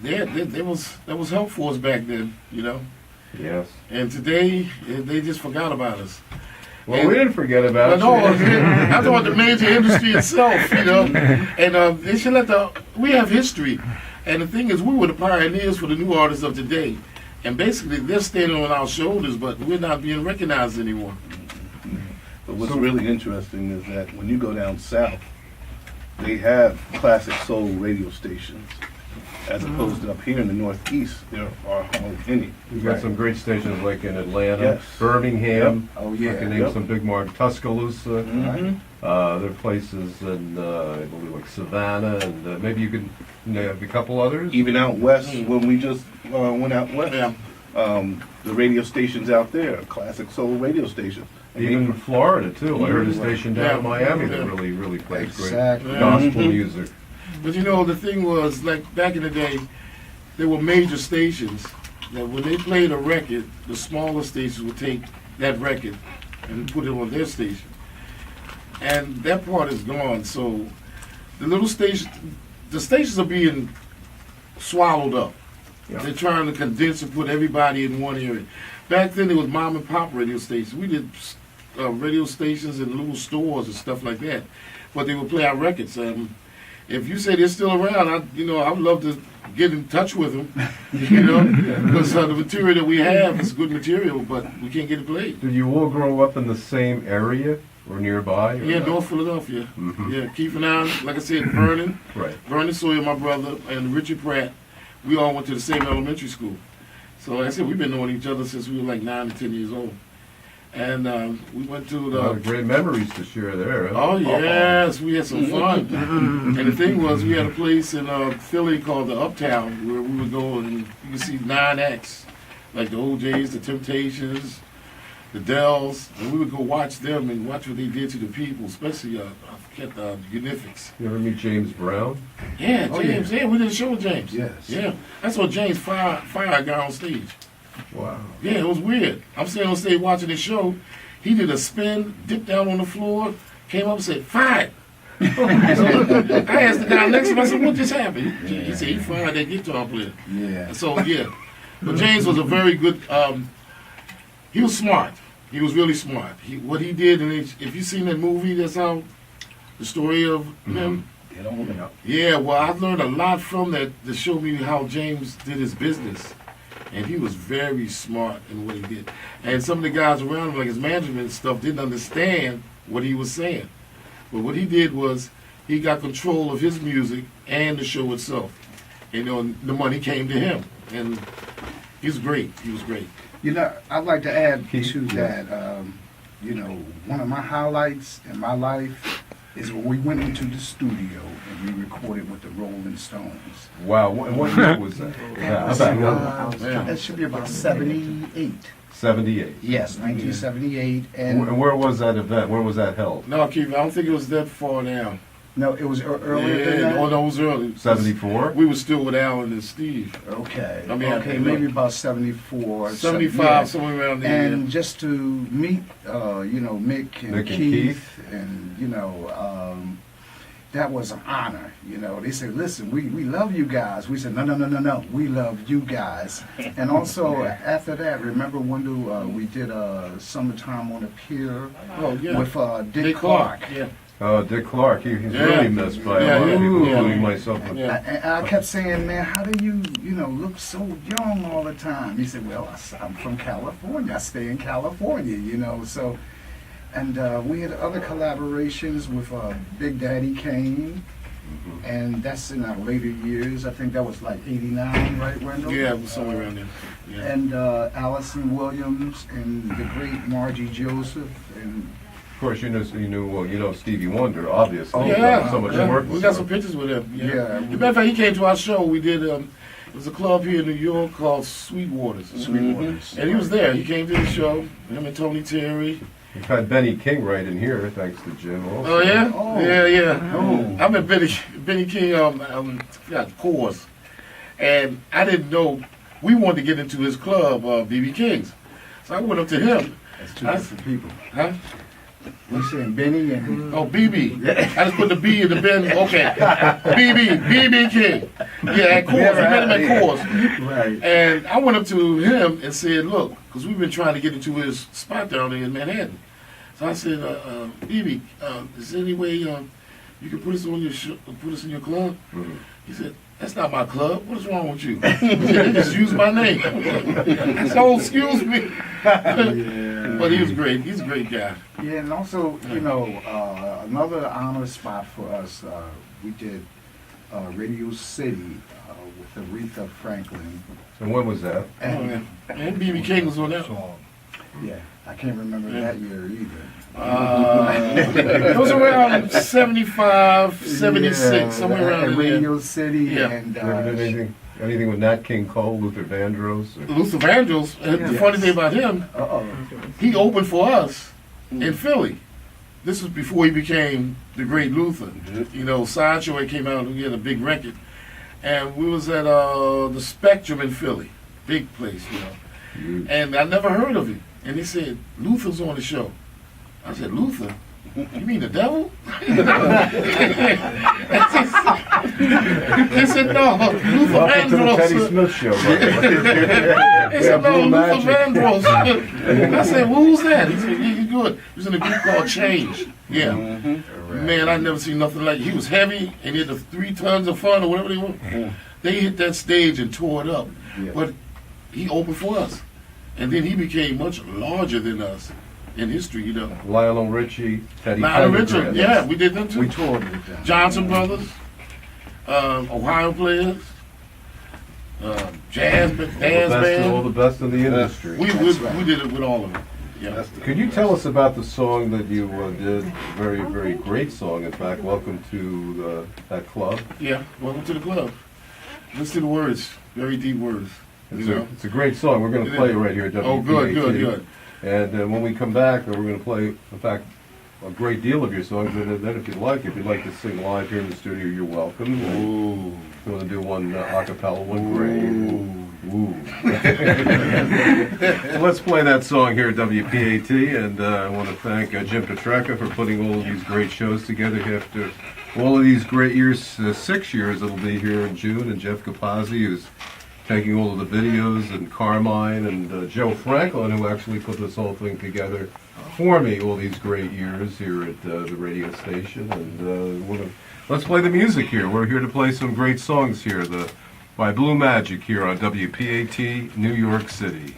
there was help for us back then, you know. Yes. And today, they just forgot about us. Well, we didn't forget about No, you. I'm talking about the major industry itself, you know. And they should we have history. And the thing is, we were the pioneers for the new artists of today. And basically, they're standing on our shoulders, but we're not being recognized anymore. But what's really interesting is that when you go down south, they have classic soul radio stations, as opposed to up here in the Northeast, there are hardly any. We've got some great stations like in Atlanta, Yes. Birmingham. Oh, I yeah. can name some big markets. Tuscaloosa. Mhm. There are places in, I believe, like Savannah, and maybe you could name a couple others. Even out west, when we just went out west, Yeah. the radio stations out there, classic soul radio stations. And Even in Florida too. I heard a Mhm. station down in Miami that really plays Exactly. great gospel Mhm. music. But you know, the thing was, like back in the day, there were major stations that when they played a record, the smaller stations would take that record and put it on their station. And that part is gone. So the little the stations are being swallowed up. Yeah. They're trying to condense and put everybody in one area. Back then, it was mom and pop radio stations. We did radio stations in little stores and stuff like that, but they would play our records. If you say they're still around, I'd love to get in touch with them, because the material that we have is good material, but we can't get it played. Did you all grow up in the same area or nearby? Or Yeah, not? North Philadelphia. Mhm. Yeah, Keith and I, like I said, Vernon Sawyer, my brother, and Richard Pratt, we all went to the same elementary school. So like I said, we've been knowing each other since we were like 9 to 10 years old. And we went to A lot of great memories to share there. Huh? Oh yes, we had some fun. And the thing was, we had a place in Philly called the Uptown where we would go and you could see 9 acts, like the OJs, the Temptations, the Dells, and we would go watch them and watch what they did to the people, especially I forget the Unifics. You ever meet James Brown? Yeah, Oh, James. Yeah, we did a show with James. Yes. Yeah, that's what James fire a guy on stage. Wow. Yeah, it was weird. I'm sitting on stage watching the show. He did a spin, dipped down on the floor, came up and said, "Fire!" So I asked the guy next to him, I said, "What just happened?" He said, "He fired that guitar player." Yeah. So yeah, but James was a very good. He was smart. He was really smart. What he did, and if you've seen that movie that's out, the story of him. Get on it up. Yeah, well, I learned a lot from that to show me how James did his business. And he was very smart in what he did. And some of the guys around him, like his management and stuff, didn't understand what he was saying. But what he did was he got control of his music and the show itself. And the money came to him. And he was great. He was great. I'd like to add Keith, to yeah. that, one of my highlights in my life is when we went into the studio and we recorded with the Rolling Stones. Wow. What year was that? That should be about 78. 78. Yes, 1978. And And where was that event? Where was that held? No, Keith, I don't think it was that far down. no, it was earlier than Yeah, that. no, it was early. 74? We were still with Alan and Steve. Okay. I mean, okay, maybe about 74. 75, yeah. somewhere around there. And just to meet, Mick and Keith, and that was an honor. They said, "Listen, we love you guys." We said, "No, we love you guys." And also after that, remember when we did "Summertime on the Pier" Oh, yeah. with Dick Clark. Yeah. Dick Clark. He's Yeah. really missed by a lot of Yeah, people, yeah. including myself. Yeah. I kept saying, "Man, how do you, look so young all the time?" He said, "Well, I'm from California. I stay in California, so." And we had other collaborations with Big Daddy Kane, and that's in our later years. I think that was like '89, right, Wendell? Yeah, it was somewhere around there. Yeah. And Allison Williams and the great Margie Joseph, and Of course, you know Stevie Wonder, obviously. Oh, You've yeah, done so much yeah. work We with got him. some pictures with him. Yeah. Yeah. As a matter of fact, he came to our show. We did. It was a club here in New York called Sweetwater's. Sweetwater's. And he was there. He came to the show. Him and Tony Terry. We've had Benny King right in here, thanks to Jim. Also. Oh yeah. Oh. Yeah. Oh. I met Benny King. Forgot Coors, and I didn't know we wanted to get into his club, BB King's. So I went up to him. That's two different people. Huh? You saying Benny and Oh, BB. I just put the B in the Ben. Okay. BB King. Yeah, at Coors. We met him at Coors. right. And I went up to him and said, look, because we've been trying to get into his spot down there in Manhattan. So I said, BB, is there any way you can put us on your put us in your club? Mhm. He said, that's not my club. What is wrong with you? They just used my name. I said, oh, excuse me. Yeah. But he was great. He's a great guy. Yeah, and also, you know, another honor spot for us, we did Radio City with Aretha Franklin. And when was that? And, And BB King was on that. yeah, I can't remember that year either. It was around 75, 76, Yeah, somewhere around at in Radio City Yeah. and You ever did anything with Nat King Cole, Luther Vandross? Or? there. Luther Vandross, the funny thing about him, he opened for us in Philly. This was before he became the great Luther. You know, Sideshow had came out and he had a big record. And we was at the Spectrum in Philly, big place, you know. And I never heard of him. And he said, Luther's on the show. I said, Luther? You mean the devil? He said, no, Luther Welcome to the Teddy Vandross. Smith Show. Right? He said, no, Blue Luther Magic. Vandross. I said, well, who's that? He said, yeah, he's good. He was in a group called Change. Yeah. Man, I never seen nothing like it. He was heavy, and he had the 3 tons of fun, or whatever they were. They hit that stage and tore it up. Yeah. But he opened for us. And then he became much larger than us in history, you know. Lionel Richie, Teddy Lionel Pendergrass. Richard, yeah, we did them too. We toured with them. Johnson Brothers, Ohio players, jazz All the band. best in the industry. We did it with all of them. Yeah. That's the- Could you tell us about the song that you did? Very, very great song, in fact. Welcome to that club. Yeah, welcome to the club. Listen to the words, very deep words. It's, You know? it's a great song. We're going to play it right here at WPAT. Oh, good. And when we come back, we're going to play, in fact, a great deal of your songs. And then if you'd like to sing live here in the studio, you're welcome. And Ooh. if you want to do one a cappella, one great. Ooh. So let's play that song here at WPAT. And I want to thank Jim Petrecca for putting all of these great shows together after all of these great years, 6 years it'll be here in June. And Jeff Capazzi, who's taking all of the videos, and Carmine, and Joe Franklin, who actually put this whole thing together for me all these great years here at the radio station. And let's play the music here. We're here to play some great songs here by Blue Magic here on WPAT New York City.